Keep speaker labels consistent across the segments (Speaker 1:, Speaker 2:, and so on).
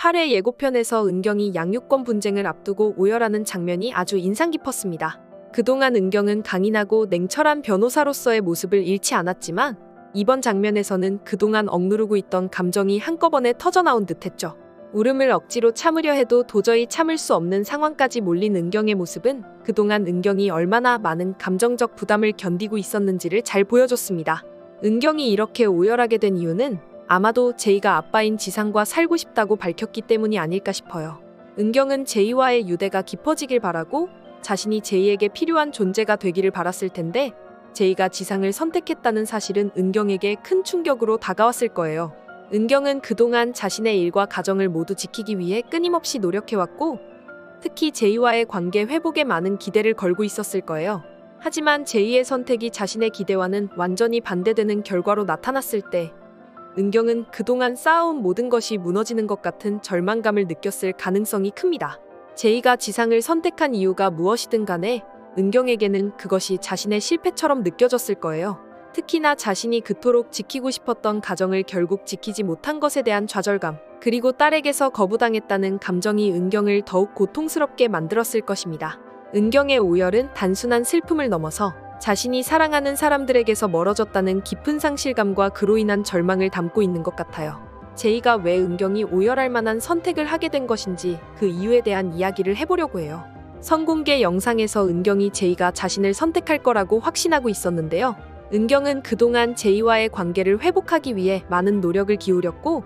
Speaker 1: 8회 예고편에서 은경이 양육권 분쟁을 앞두고 오열하는 장면이 아주 인상 깊었습니다. 그동안 은경은 강인하고 냉철한 변호사로서의 모습을 잃지 않았지만 이번 장면에서는 그동안 억누르고 있던 감정이 한꺼번에 터져나온 듯했죠. 울음을 억지로 참으려 해도 도저히 참을 수 없는 상황까지 몰린 은경의 모습은 그동안 은경이 얼마나 많은 감정적 부담을 견디고 있었는지를 잘 보여줬습니다. 은경이 이렇게 오열하게 된 이유는 아마도 제이가 아빠인 지상과 살고 싶다고 밝혔기 때문이 아닐까 싶어요. 은경은 제이와의 유대가 깊어지길 바라고 자신이 제이에게 필요한 존재가 되기를 바랐을 텐데 제이가 지상을 선택했다는 사실은 은경에게 큰 충격으로 다가왔을 거예요. 은경은 그동안 자신의 일과 가정을 모두 지키기 위해 끊임없이 노력해왔고 특히 제이와의 관계 회복에 많은 기대를 걸고 있었을 거예요. 하지만 제이의 선택이 자신의 기대와는 완전히 반대되는 결과로 나타났을 때 은경은 그동안 쌓아온 모든 것이 무너지는 것 같은 절망감을 느꼈을 가능성이 큽니다. 제이가 지상을 선택한 이유가 무엇이든 간에 은경에게는 그것이 자신의 실패처럼 느껴졌을 거예요. 특히나 자신이 그토록 지키고 싶었던 가정을 결국 지키지 못한 것에 대한 좌절감, 그리고 딸에게서 거부당했다는 감정이 은경을 더욱 고통스럽게 만들었을 것입니다. 은경의 오열은 단순한 슬픔을 넘어서 자신이 사랑하는 사람들에게서 멀어졌다는 깊은 상실감과 그로 인한 절망을 담고 있는 것 같아요. 제이가 왜 은경이 오열할 만한 선택을 하게 된 것인지 그 이유에 대한 이야기를 해보려고 해요. 선공개 영상에서 은경이 제이가 자신을 선택할 거라고 확신하고 있었는데요. 은경은 그동안 제이와의 관계를 회복하기 위해 많은 노력을 기울였고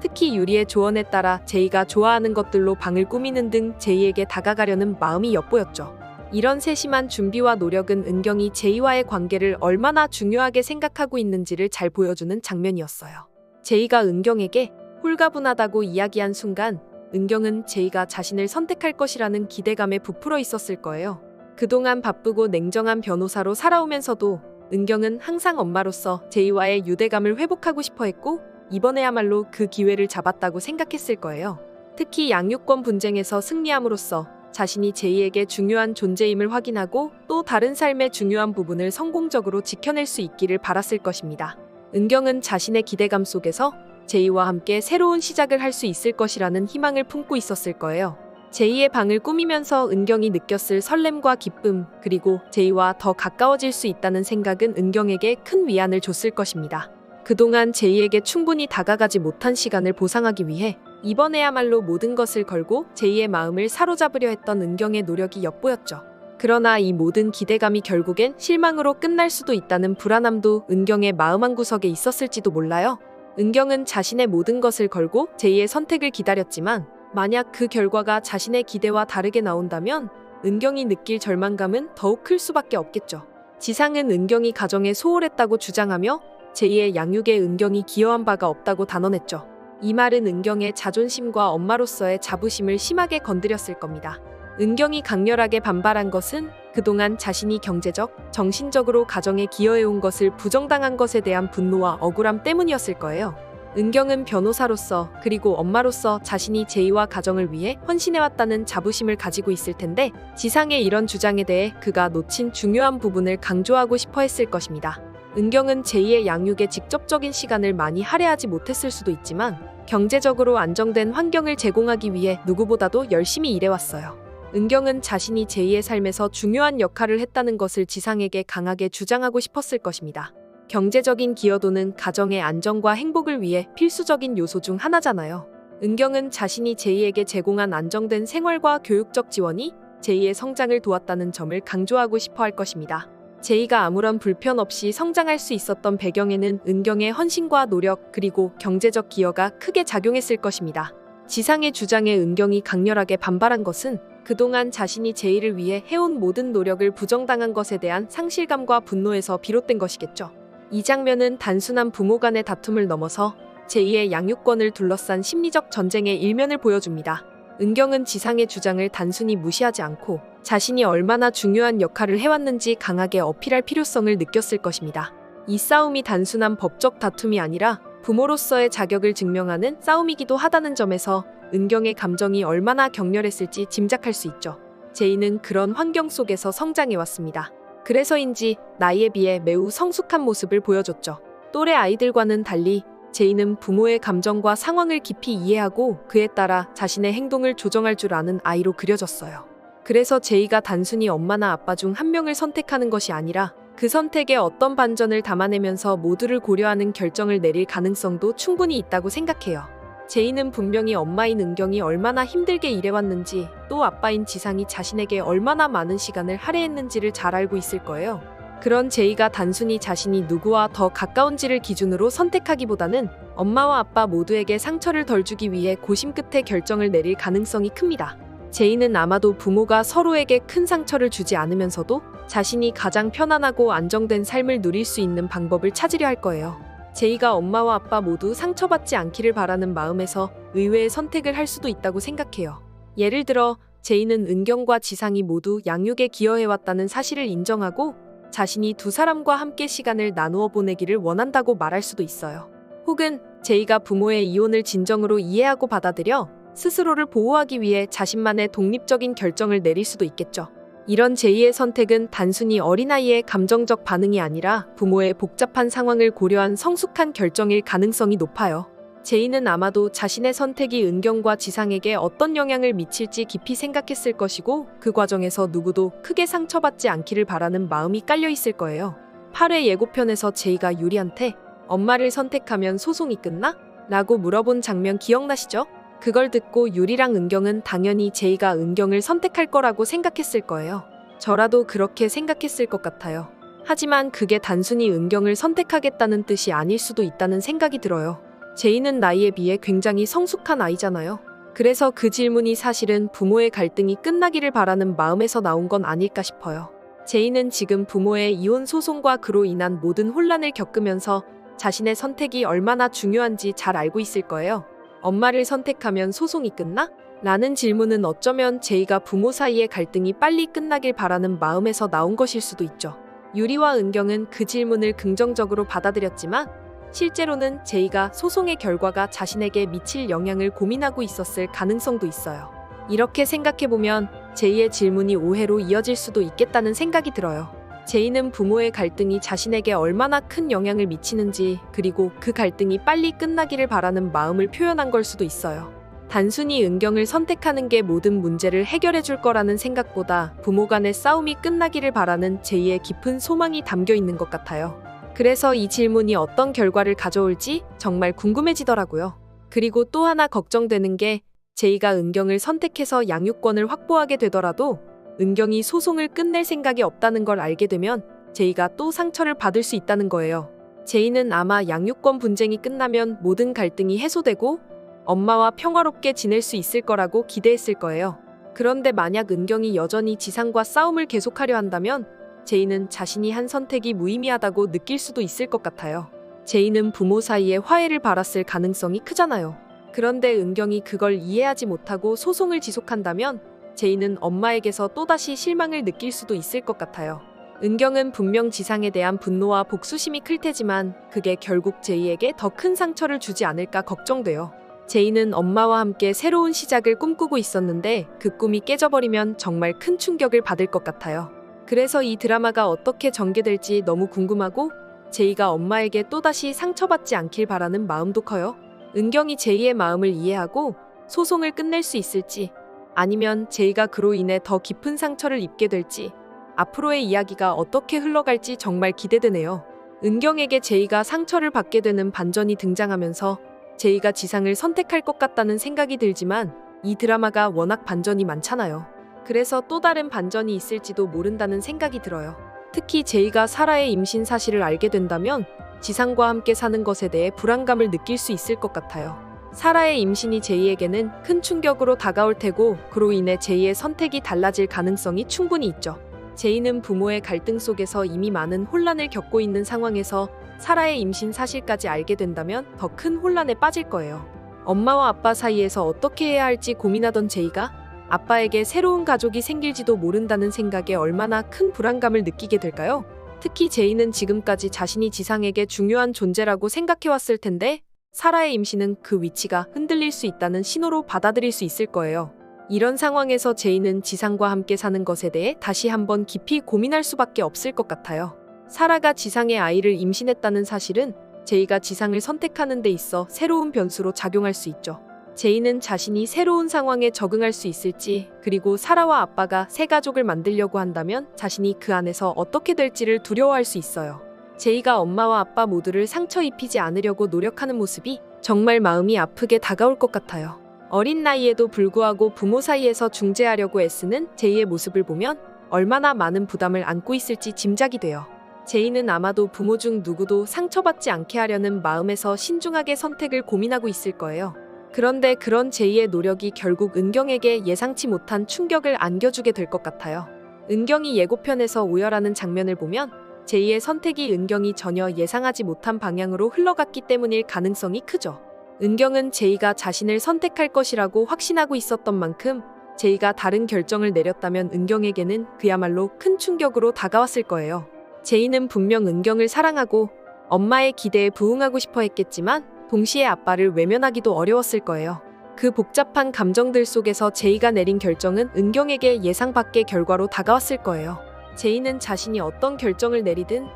Speaker 1: 특히 유리의 조언에 따라 제이가 좋아하는 것들로 방을 꾸미는 등 제이에게 다가가려는 마음이 엿보였죠. 이런 세심한 준비와 노력은 은경이 제이와의 관계를 얼마나 중요하게 생각하고 있는지를 잘 보여주는 장면이었어요. 제이가 은경에게 홀가분하다고 이야기한 순간 은경은 제이가 자신을 선택할 것이라는 기대감에 부풀어 있었을 거예요. 그동안 바쁘고 냉정한 변호사로 살아오면서도 은경은 항상 엄마로서 제이와의 유대감을 회복하고 싶어 했고 이번에야말로 그 기회를 잡았다고 생각했을 거예요. 특히 양육권 분쟁에서 승리함으로써 자신이 제이에게 중요한 존재임을 확인하고 또 다른 삶의 중요한 부분을 성공적으로 지켜낼 수 있기를 바랐을 것입니다. 은경은 자신의 기대감 속에서 제이와 함께 새로운 시작을 할 수 있을 것이라는 희망을 품고 있었을 거예요. 제이의 방을 꾸미면서 은경이 느꼈을 설렘과 기쁨, 그리고 제이와 더 가까워질 수 있다는 생각은 은경에게 큰 위안을 줬을 것입니다. 그동안 제이에게 충분히 다가가지 못한 시간을 보상하기 위해 이번에야말로 모든 것을 걸고 제이의 마음을 사로잡으려 했던 은경의 노력이 엿보였죠. 그러나 이 모든 기대감이 결국엔 실망으로 끝날 수도 있다는 불안함도 은경의 마음 한구석에 있었을지도 몰라요. 은경은 자신의 모든 것을 걸고 제이의 선택을 기다렸지만 만약 그 결과가 자신의 기대와 다르게 나온다면 은경이 느낄 절망감은 더욱 클 수밖에 없겠죠. 지상은 은경이 가정에 소홀했다고 주장하며 제이의 양육에 은경이 기여한 바가 없다고 단언했죠. 이 말은 은경의 자존심과 엄마로서의 자부심을 심하게 건드렸을 겁니다. 은경이 강렬하게 반발한 것은 그동안 자신이 경제적, 정신적으로 가정에 기여해온 것을 부정당한 것에 대한 분노와 억울함 때문이었을 거예요. 은경은 변호사로서 그리고 엄마로서 자신이 제이와 가정을 위해 헌신해왔다는 자부심을 가지고 있을 텐데 지상의 이런 주장에 대해 그가 놓친 중요한 부분을 강조하고 싶어 했을 것입니다. 은경은 제이의 양육에 직접적인 시간을 많이 할애하지 못했을 수도 있지만 경제적으로 안정된 환경을 제공하기 위해 누구보다도 열심히 일해왔어요. 은경은 자신이 제이의 삶에서 중요한 역할을 했다는 것을 지상에게 강하게 주장하고 싶었을 것입니다. 경제적인 기여도는 가정의 안정과 행복을 위해 필수적인 요소 중 하나잖아요. 은경은 자신이 제이에게 제공한 안정된 생활과 교육적 지원이 제이의 성장을 도왔다는 점을 강조하고 싶어 할 것입니다. 제이가 아무런 불편 없이 성장할 수 있었던 배경에는 은경의 헌신과 노력 그리고 경제적 기여가 크게 작용했을 것입니다. 지상의 주장에 은경이 강렬하게 반발한 것은 그동안 자신이 제이를 위해 해온 모든 노력을 부정당한 것에 대한 상실감과 분노에서 비롯된 것이겠죠. 이 장면은 단순한 부모 간의 다툼을 넘어서 제이의 양육권을 둘러싼 심리적 전쟁의 일면을 보여줍니다. 은경은 지상의 주장을 단순히 무시하지 않고 자신이 얼마나 중요한 역할을 해왔는지 강하게 어필할 필요성을 느꼈을 것입니다. 이 싸움이 단순한 법적 다툼이 아니라 부모로서의 자격을 증명하는 싸움이기도 하다는 점에서 은경의 감정이 얼마나 격렬했을지 짐작할 수 있죠. 제이는 그런 환경 속에서 성장해왔습니다. 그래서인지 나이에 비해 매우 성숙한 모습을 보여줬죠. 또래 아이들과는 달리 제이는 부모의 감정과 상황을 깊이 이해하고 그에 따라 자신의 행동을 조정할 줄 아는 아이로 그려졌어요. 그래서 제이가 단순히 엄마나 아빠 중 한 명을 선택하는 것이 아니라 그 선택에 어떤 반전을 담아내면서 모두를 고려하는 결정을 내릴 가능성도 충분히 있다고 생각해요. 제이는 분명히 엄마인 은경이 얼마나 힘들게 일해왔는지, 또 아빠인 지상이 자신에게 얼마나 많은 시간을 할애했는지를 잘 알고 있을 거예요. 그런 제이가 단순히 자신이 누구와 더 가까운지를 기준으로 선택하기보다는 엄마와 아빠 모두에게 상처를 덜 주기 위해 고심 끝에 결정을 내릴 가능성이 큽니다. 제이는 아마도 부모가 서로에게 큰 상처를 주지 않으면서도 자신이 가장 편안하고 안정된 삶을 누릴 수 있는 방법을 찾으려 할 거예요. 제이가 엄마와 아빠 모두 상처받지 않기를 바라는 마음에서 의외의 선택을 할 수도 있다고 생각해요. 예를 들어 제이는 은경과 지상이 모두 양육에 기여해왔다는 사실을 인정하고 자신이 두 사람과 함께 시간을 나누어 보내기를 원한다고 말할 수도 있어요. 혹은 제이가 부모의 이혼을 진정으로 이해하고 받아들여 스스로를 보호하기 위해 자신만의 독립적인 결정을 내릴 수도 있겠죠. 이런 제이의 선택은 단순히 어린아이의 감정적 반응이 아니라 부모의 복잡한 상황을 고려한 성숙한 결정일 가능성이 높아요. 제이는 아마도 자신의 선택이 은경과 지상에게 어떤 영향을 미칠지 깊이 생각했을 것이고 그 과정에서 누구도 크게 상처받지 않기를 바라는 마음이 깔려 있을 거예요. 8회 예고편에서 제이가 유리한테 엄마를 선택하면 소송이 끝나? 라고 물어본 장면 기억나시죠? 그걸 듣고 유리랑 은경은 당연히 제이가 은경을 선택할 거라고 생각했을 거예요. 저라도 그렇게 생각했을 것 같아요. 하지만 그게 단순히 은경을 선택하겠다는 뜻이 아닐 수도 있다는 생각이 들어요. 제이는 나이에 비해 굉장히 성숙한 아이잖아요. 그래서 그 질문이 사실은 부모의 갈등이 끝나기를 바라는 마음에서 나온 건 아닐까 싶어요. 제이는 지금 부모의 이혼 소송과 그로 인한 모든 혼란을 겪으면서 자신의 선택이 얼마나 중요한지 잘 알고 있을 거예요. 엄마를 선택하면 소송이 끝나? 라는 질문은 어쩌면 제이가 부모 사이의 갈등이 빨리 끝나길 바라는 마음에서 나온 것일 수도 있죠. 유리와 은경은 그 질문을 긍정적으로 받아들였지만 실제로는 제이가 소송의 결과가 자신에게 미칠 영향을 고민하고 있었을 가능성도 있어요. 이렇게 생각해보면 제이의 질문이 오해로 이어질 수도 있겠다는 생각이 들어요. 제이는 부모의 갈등이 자신에게 얼마나 큰 영향을 미치는지, 그리고 그 갈등이 빨리 끝나기를 바라는 마음을 표현한 걸 수도 있어요. 단순히 은경을 선택하는 게 모든 문제를 해결해 줄 거라는 생각보다 부모 간의 싸움이 끝나기를 바라는 제이의 깊은 소망이 담겨 있는 것 같아요. 그래서 이 질문이 어떤 결과를 가져올지 정말 궁금해지더라고요. 그리고 또 하나 걱정되는 게 제이가 은경을 선택해서 양육권을 확보하게 되더라도 은경이 소송을 끝낼 생각이 없다는 걸 알게 되면 제이가 또 상처를 받을 수 있다는 거예요. 제이는 아마 양육권 분쟁이 끝나면 모든 갈등이 해소되고 엄마와 평화롭게 지낼 수 있을 거라고 기대했을 거예요. 그런데 만약 은경이 여전히 지상과 싸움을 계속하려 한다면 제이는 자신이 한 선택이 무의미하다고 느낄 수도 있을 것 같아요. 제이는 부모 사이에 화해를 바랐을 가능성이 크잖아요. 그런데 은경이 그걸 이해하지 못하고 소송을 지속한다면 제이는 엄마에게서 또다시 실망을 느낄 수도 있을 것 같아요. 은경은 분명 지상에 대한 분노와 복수심이 클 테지만 그게 결국 제이에게 더 큰 상처를 주지 않을까 걱정돼요. 제이는 엄마와 함께 새로운 시작을 꿈꾸고 있었는데 그 꿈이 깨져버리면 정말 큰 충격을 받을 것 같아요. 그래서 이 드라마가 어떻게 전개될지 너무 궁금하고 제이가 엄마에게 또다시 상처받지 않길 바라는 마음도 커요. 은경이 제이의 마음을 이해하고 소송을 끝낼 수 있을지, 아니면 제이가 그로 인해 더 깊은 상처를 입게 될지, 앞으로의 이야기가 어떻게 흘러갈지 정말 기대되네요. 은경에게 제이가 상처를 받게 되는 반전이 등장하면서 제이가 지상을 선택할 것 같다는 생각이 들지만 이 드라마가 워낙 반전이 많잖아요. 그래서 또 다른 반전이 있을지도 모른다는 생각이 들어요. 특히 제이가 사라의 임신 사실을 알게 된다면 지상과 함께 사는 것에 대해 불안감을 느낄 수 있을 것 같아요. 사라의 임신이 제이에게는 큰 충격으로 다가올 테고 그로 인해 제이의 선택이 달라질 가능성이 충분히 있죠. 제이는 부모의 갈등 속에서 이미 많은 혼란을 겪고 있는 상황에서 사라의 임신 사실까지 알게 된다면 더 큰 혼란에 빠질 거예요. 엄마와 아빠 사이에서 어떻게 해야 할지 고민하던 제이가 아빠에게 새로운 가족이 생길지도 모른다는 생각에 얼마나 큰 불안감을 느끼게 될까요? 특히 제이는 지금까지 자신이 지상에게 중요한 존재라고 생각해왔을 텐데 사라의 임신은 그 위치가 흔들릴 수 있다는 신호로 받아들일 수 있을 거예요. 이런 상황에서 제이는 지상과 함께 사는 것에 대해 다시 한번 깊이 고민할 수밖에 없을 것 같아요. 사라가 지상의 아이를 임신했다는 사실은 제이가 지상을 선택하는 데 있어 새로운 변수로 작용할 수 있죠. 제이는 자신이 새로운 상황에 적응할 수 있을지, 그리고 사라와 아빠가 새 가족을 만들려고 한다면 자신이 그 안에서 어떻게 될지를 두려워할 수 있어요. 제이가 엄마와 아빠 모두를 상처 입히지 않으려고 노력하는 모습이 정말 마음이 아프게 다가올 것 같아요. 어린 나이에도 불구하고 부모 사이에서 중재하려고 애쓰는 제이의 모습을 보면 얼마나 많은 부담을 안고 있을지 짐작이 돼요. 제이는 아마도 부모 중 누구도 상처받지 않게 하려는 마음에서 신중하게 선택을 고민하고 있을 거예요. 그런데 그런 제이의 노력이 결국 은경에게 예상치 못한 충격을 안겨주게 될 것 같아요. 은경이 예고편에서 오열하는 장면을 보면 제이의 선택이 은경이 전혀 예상하지 못한 방향으로 흘러갔기 때문일 가능성이 크죠. 은경은 제이가 자신을 선택할 것이라고 확신하고 있었던 만큼 제이가 다른 결정을 내렸다면 은경에게는 그야말로 큰 충격으로 다가왔을 거예요. 제이는 분명 은경을 사랑하고 엄마의 기대에 부응하고 싶어 했겠지만 동시에 아빠를 외면하기도 어려웠을 거예요. 그 복잡한 감정들 속에서 제이가 내린 결정은 은경에게 예상 밖의 결과로 다가왔을 거예요. 제이는 자신이 어떤 결정을 내리든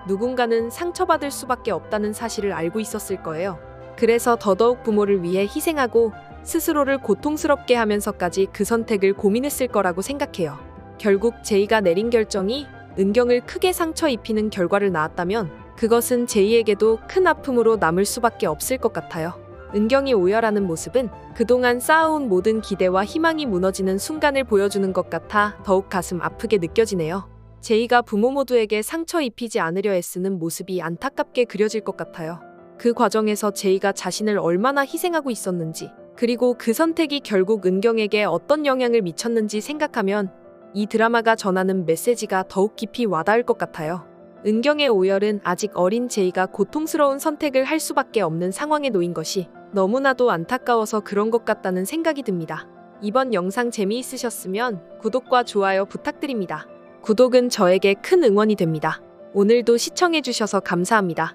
Speaker 1: 누군가는 상처받을 수밖에 없다는 사실을 알고 있었을 거예요. 그래서 더더욱 부모를 위해 희생하고 스스로를 고통스럽게 하면서까지 그 선택을 고민했을 거라고 생각해요. 결국 제이가 내린 결정이 은경을 크게 상처 입히는 결과를 낳았다면 그것은 제이에게도 큰 아픔으로 남을 수밖에 없을 것 같아요. 은경이 오열하는 모습은 그동안 쌓아온 모든 기대와 희망이 무너지는 순간을 보여주는 것 같아 더욱 가슴 아프게 느껴지네요. 제이가 부모 모두에게 상처 입히지 않으려 애쓰는 모습이 안타깝게 그려질 것 같아요. 그 과정에서 제이가 자신을 얼마나 희생하고 있었는지, 그리고 그 선택이 결국 은경에게 어떤 영향을 미쳤는지 생각하면 이 드라마가 전하는 메시지가 더욱 깊이 와닿을 것 같아요. 은경의 오열은 아직 어린 제이가 고통스러운 선택을 할 수밖에 없는 상황에 놓인 것이 너무나도 안타까워서 그런 것 같다는 생각이 듭니다. 이번 영상 재미있으셨으면 구독과 좋아요 부탁드립니다. 구독은 저에게 큰 응원이 됩니다. 오늘도 시청해주셔서 감사합니다.